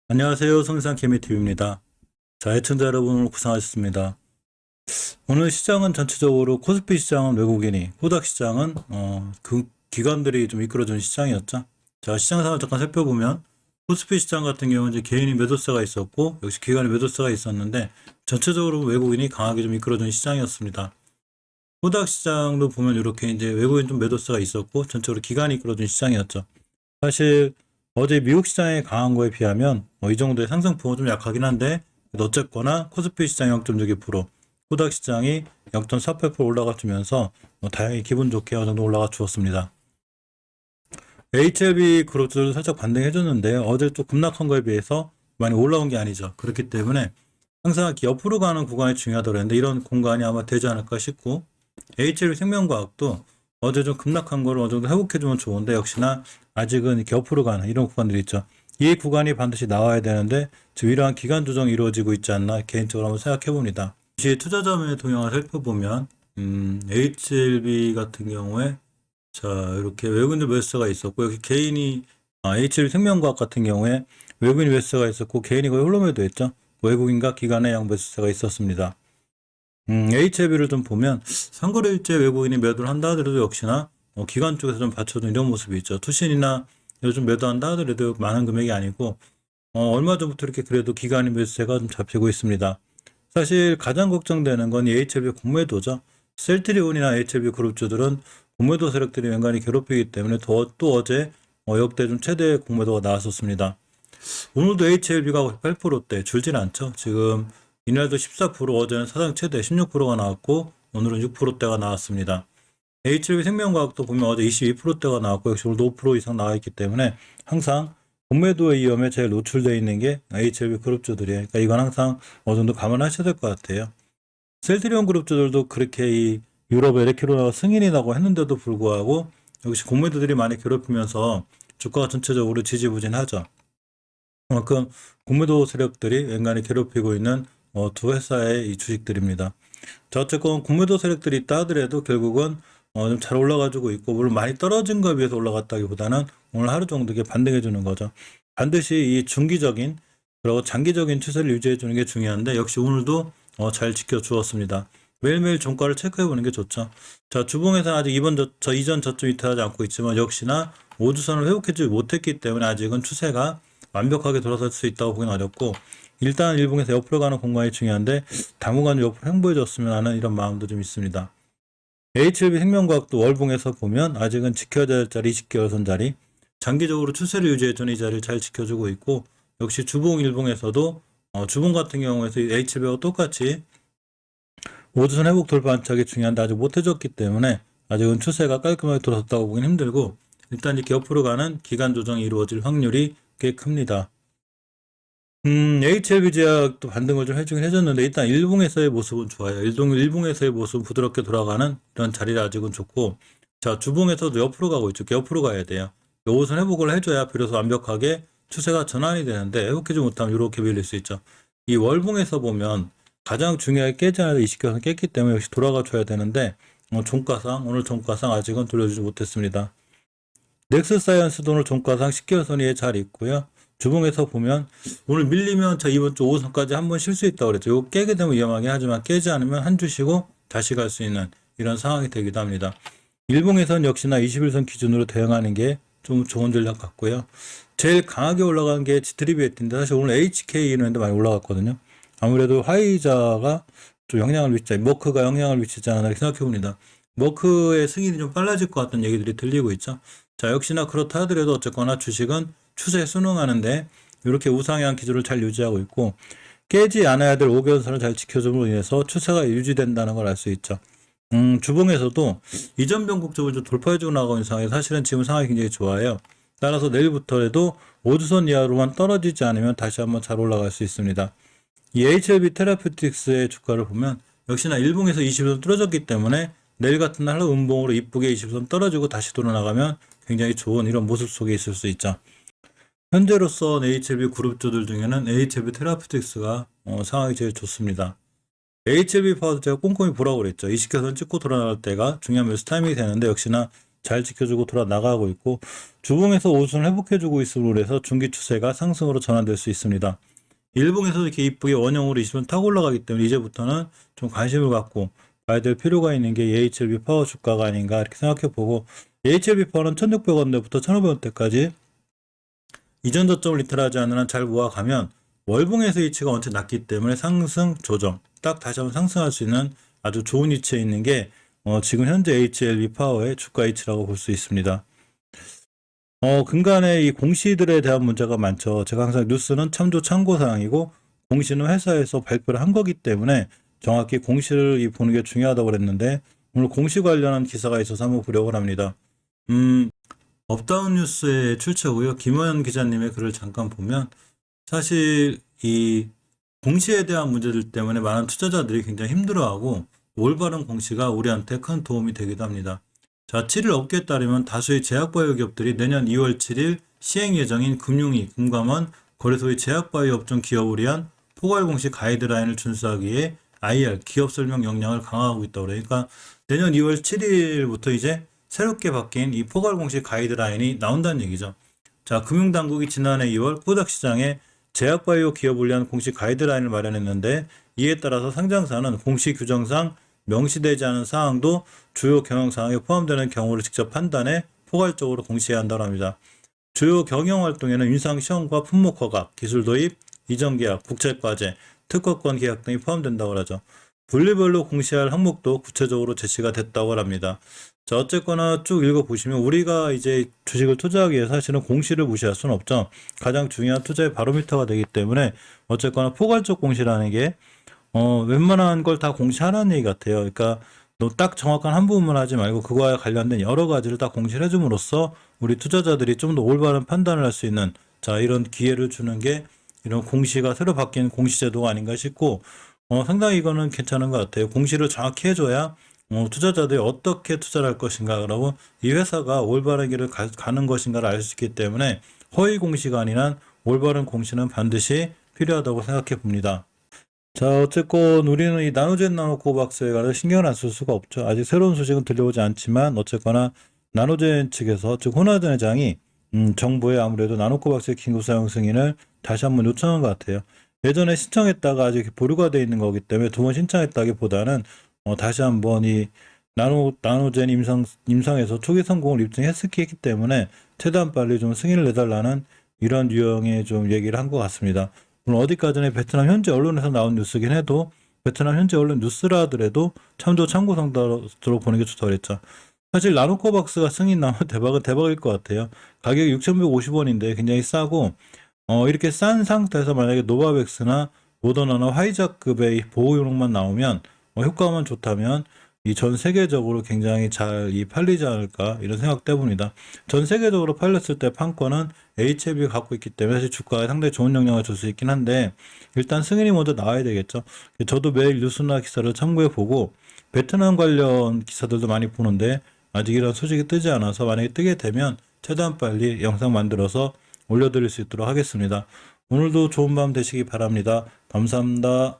안녕하세요. 성산 케미TV입니다. 자, 애청자 여러분 오늘 고생하셨습니다. 오늘 시장은 전체적으로 코스피 시장은 외국인이, 코닥 시장은 그 기관들이 좀 이끌어준 시장이었죠. 자, 시장 상황을 잠깐 살펴보면 코스피 시장 같은 경우는 이제 개인이 매도세가 있었고 역시 기관의 매도세가 있었는데 전체적으로 외국인이 강하게 좀 이끌어준 시장이었습니다. 코닥 시장도 보면 이렇게 이제 외국인 좀 매도세가 있었고 전체적으로 기관이 이끌어준 시장이었죠. 사실 어제 미국 시장이 강한 거에 비하면 이 정도의 상승폭은 좀 약하긴 한데 어쨌거나 코스피 시장 0.62%, 코닥 시장이 0.48% 올라가 주면서 다행히 기분 좋게 어느 정도 올라가 주었습니다. HLB 그룹들도 살짝 반등해 줬는데 어제 또 급락한 거에 비해서 많이 올라온 게 아니죠. 그렇기 때문에 항상 옆으로 가는 구간이 중요하더라는데 이런 공간이 아마 되지 않을까 싶고, HLB 생명과학도 어제 좀 급락한 걸 어느 정도 회복해주면 좋은데 역시나 아직은 이렇게 옆으로 가는 이런 구간들이 있죠. 이 구간이 반드시 나와야 되는데 지금 이러한 기간 조정이 이루어지고 있지 않나 개인적으로 한번 생각해 봅니다. 다시 투자자의 동향을 살펴보면 HLB 같은 경우에 자 이렇게 외국인들 매수가 있었고 여기 개인이 HLB 생명과학 같은 경우에 외국인 매수가 있었고 개인이 거의 홀로 매도했죠. 외국인과 기관의 양매수세가 있었습니다. HLB를 좀 보면 상거래일제 외국인이 매도를 한다 하더라도 역시나 기관 쪽에서 좀 받쳐준 이런 모습이 있죠. 투신이나 요즘 매도한다 하더라도 많은 금액이 아니고 얼마 전부터 이렇게 그래도 기관의 매수세가 좀 잡히고 있습니다. 사실 가장 걱정되는 건 이 HLB 공매도죠. 셀트리온이나 HLB 그룹주들은 공매도 세력들이 맹간히 괴롭히기 때문에 또 어제 역대 좀 최대 공매도가 나왔었습니다. 오늘도 HLB가 8%대 줄진 않죠. 지금 이날도 14%, 어제는 사상 최대 16%가 나왔고 오늘은 6%대가 나왔습니다. HLB 생명과학도 보면 어제 22%대가 나왔고 역시 오늘도 5% 이상 나와 있기 때문에 항상 공매도의 위험에 제일 노출되어 있는 게 HLB 그룹주들이에요. 그러니까 이건 항상 어느 정도 감안하셔야 될 것 같아요. 셀트리온 그룹주들도 그렇게 이 유럽에 에레키로나가 승인이 나고 했는데도 불구하고 역시 공매도들이 많이 괴롭히면서 주가가 전체적으로 지지부진하죠. 그만큼 공매도 세력들이 앵간히 괴롭히고 있는 두 회사의 이 주식들입니다. 자, 어쨌건 공매도 세력들이 있다 하더라도 결국은 좀 잘 올라가지고 있고, 물론 많이 떨어진 거에 비해서 올라갔다기보다는 오늘 하루 정도 게 반등해 주는 거죠. 반드시 이 중기적인 그리고 장기적인 추세를 유지해 주는 게 중요한데 역시 오늘도 잘 지켜 주었습니다. 매일매일 종가를 체크해 보는 게 좋죠. 자, 주봉에서는 아직 이전 저점 이탈하지 않고 있지만 역시나 5주선을 회복해주지 못했기 때문에 아직은 추세가 완벽하게 돌아설 수 있다고 보기는 어렵고, 일단 일봉에서 옆으로 가는 공간이 중요한데 당분간 옆으로 행보해 줬으면 하는 이런 마음도 좀 있습니다. HLB 생명과학도 월봉에서 보면 아직은 지켜야 될 자리 20개월 선 자리, 장기적으로 추세를 유지해주는 이 자리를 잘 지켜주고 있고, 역시 주봉 일봉에서도 주봉 같은 경우에서 HLB와 똑같이 5주선 회복 돌파 안착이 중요한데 아직 못해줬기 때문에 아직은 추세가 깔끔하게 돌아섰다고 보기는 힘들고, 일단 이렇게 옆으로 가는 기간 조정이 이루어질 확률이 꽤 큽니다. HLB 제약도 반등을 좀 해주긴 해줬는데 일단 일봉에서의 모습은 좋아요. 일봉에서의 모습은 부드럽게 돌아가는 이런 자리를 아직은 좋고, 자, 주봉에서도 옆으로 가고 있죠. 옆으로 가야 돼요. 요것은 회복을 해줘야 비로소 완벽하게 추세가 전환이 되는데 회복해주지 못하면 이렇게 밀릴 수 있죠. 이 월봉에서 보면 가장 중요하게 깨지 않아도 20개선 깼기 때문에 역시 돌아가 줘야 되는데 오늘 종가상 아직은 돌려주지 못했습니다. 넥스사이언스도 오늘 종가상 10개선이 잘 있고요. 주봉에서 보면 오늘 밀리면 이번 주 5선까지 한번 쉴 수 있다고 그랬죠. 이거 깨게 되면 위험하긴 하지만 깨지 않으면 한 주 쉬고 다시 갈 수 있는 이런 상황이 되기도 합니다. 일봉에선 역시나 21선 기준으로 대응하는 게 좀 좋은 전략 같고요. 제일 강하게 올라간 게 지트리비에트인데 사실 오늘 HK는 많이 올라갔거든요. 아무래도 화이자가 좀 머크가 영향을 미치지 않나 이렇게 생각해 봅니다. 머크의 승인이 좀 빨라질 것 같다는 얘기들이 들리고 있죠. 자, 역시나 그렇다 하더라도 어쨌거나 주식은 추세에 순응하는데 이렇게 우상향 기조를 잘 유지하고 있고, 깨지 않아야 될 5개선을 잘 지켜줌으로 인해서 추세가 유지된다는 걸 알 수 있죠. 주봉에서도 이전 변곡점을 좀 돌파해주고 나가는 상황에서 사실은 지금 상황이 굉장히 좋아요. 따라서 내일부터라도 5주선 이하로만 떨어지지 않으면 다시 한번 잘 올라갈 수 있습니다. 이 HLB 테라퓨틱스의 주가를 보면 역시나 일봉에서 20선 떨어졌기 때문에 내일 같은 날 음봉으로 이쁘게 20선 떨어지고 다시 돌아나가면 굉장히 좋은 이런 모습 속에 있을 수 있죠. 현재로서 HLB 그룹주들 중에는 HLB 테라퓨틱스가 상황이 제일 좋습니다. HLB 파워도 제가 꼼꼼히 보라고 그랬죠. 20개선 찍고 돌아나갈 때가 중요한 매수 타이밍이 되는데 역시나 잘 지켜주고 돌아 나가고 있고 주봉에서 오순을 회복해주고 있음으로 해서 중기 추세가 상승으로 전환될 수 있습니다. 일봉에서도 이렇게 이쁘게 원형으로 20분 타고 올라가기 때문에 이제부터는 좀 관심을 갖고 봐야 될 필요가 있는 게 EHLB 파워 주가가 아닌가 이렇게 생각해 보고 EHLB 파워는 1600원대부터 1500원대까지 이전 저점을 이탈하지 않는 한 잘 모아가면 월봉에서 위치가 원체 낮기 때문에 상승 조정 딱 다시 한번 상승할 수 있는 아주 좋은 위치에 있는 게 지금 현재 HLB 파워의 주가 위치라고 볼 수 있습니다. 근간에 이 공시들에 대한 문제가 많죠. 제가 항상 뉴스는 참고사항이고 공시는 회사에서 발표를 한 거기 때문에 정확히 공시를 보는 게 중요하다고 그랬는데 오늘 공시 관련한 기사가 있어서 한번 보려고 합니다. 업다운 뉴스의 출처고요. 김호연 기자님의 글을 잠깐 보면 사실 이 공시에 대한 문제들 때문에 많은 투자자들이 굉장히 힘들어하고 올바른 공시가 우리한테 큰 도움이 되기도 합니다. 자, 7일 업계에 따르면 다수의 제약바이오 기업들이 내년 2월 7일 시행 예정인 금융위, 금감원, 거래소의 제약바이오 업종 기업을 위한 포괄공시 가이드라인을 준수하기 위해 IR, 기업 설명 역량을 강화하고 있다고 그래요. 그러니까 내년 2월 7일부터 이제 새롭게 바뀐 이 포괄공시 가이드라인이 나온다는 얘기죠. 자, 금융당국이 지난해 2월 코닥 시장에 제약바이오 기업을 위한 공시 가이드라인을 마련했는데 이에 따라서 상장사는 공시 규정상 명시되지 않은 사항도 주요 경영사항에 포함되는 경우를 직접 판단해 포괄적으로 공시해야 한다고 합니다. 주요 경영활동에는 임상시험과 품목 허가, 기술 도입, 이전계약, 국책과제, 특허권 계약 등이 포함된다고 하죠. 분류별로 공시할 항목도 구체적으로 제시가 됐다고 합니다. 자, 어쨌거나 쭉 읽어보시면 우리가 이제 주식을 투자하기 위해 사실은 공시를 무시할 수는 없죠. 가장 중요한 투자의 바로미터가 되기 때문에 어쨌거나 포괄적 공시라는 게 웬만한 걸 다 공시하라는 얘기 같아요. 그러니까 너 딱 정확한 한 부분만 하지 말고 그거와 관련된 여러 가지를 다 공시를 해줌으로써 우리 투자자들이 좀 더 올바른 판단을 할 수 있는 자 이런 기회를 주는 게 이런 공시가 새로 바뀐 공시제도가 아닌가 싶고 상당히 이거는 괜찮은 것 같아요. 공시를 정확히 해줘야 투자자들이 어떻게 투자를 할 것인가 그러고 이 회사가 올바른 길을 가는 것인가를 알 수 있기 때문에 허위 공시가 아니라 올바른 공시는 반드시 필요하다고 생각해 봅니다. 자, 어쨌건 우리는 이 나노젠 나노코박스에 관해서 신경을 안 쓸 수가 없죠. 아직 새로운 소식은 들려오지 않지만 어쨌거나 나노젠 측에서 즉 호나든 회장이 정부에 아무래도 나노코박스의 긴급 사용 승인을 다시 한번 요청한 것 같아요. 예전에 신청했다가 아직 보류가 되어 있는 거기 때문에 두 번 신청했다기보다는 다시 한번 이 나노젠 임상에서 초기 성공을 입증했기 때문에 최대한 빨리 좀 승인을 내달라는 이런 유형의 좀 얘기를 한 것 같습니다. 물론 어디까지나 베트남 현지 언론에서 나온 뉴스긴 해도 베트남 현지 언론 뉴스라 하더라도 참고 상대로 보는 게 좋다고 그랬죠. 사실 나노코박스가 승인 나오면 대박일 것 같아요. 가격이 6,150원인데 굉장히 싸고 이렇게 싼 상태에서 만약에 노바백스나 모더나나 화이자급의 보호 용량만 나오면 효과만 좋다면 이 전 세계적으로 굉장히 잘 팔리지 않을까 이런 생각도 해봅니다. 전 세계적으로 팔렸을 때 판권은 HLB가 갖고 있기 때문에 사실 주가에 상당히 좋은 영향을 줄 수 있긴 한데 일단 승인이 먼저 나와야 되겠죠. 저도 매일 뉴스나 기사를 참고해 보고 베트남 관련 기사들도 많이 보는데 아직 이런 소식이 뜨지 않아서 만약에 뜨게 되면 최대한 빨리 영상 만들어서 올려드릴 수 있도록 하겠습니다. 오늘도 좋은 밤 되시기 바랍니다. 감사합니다.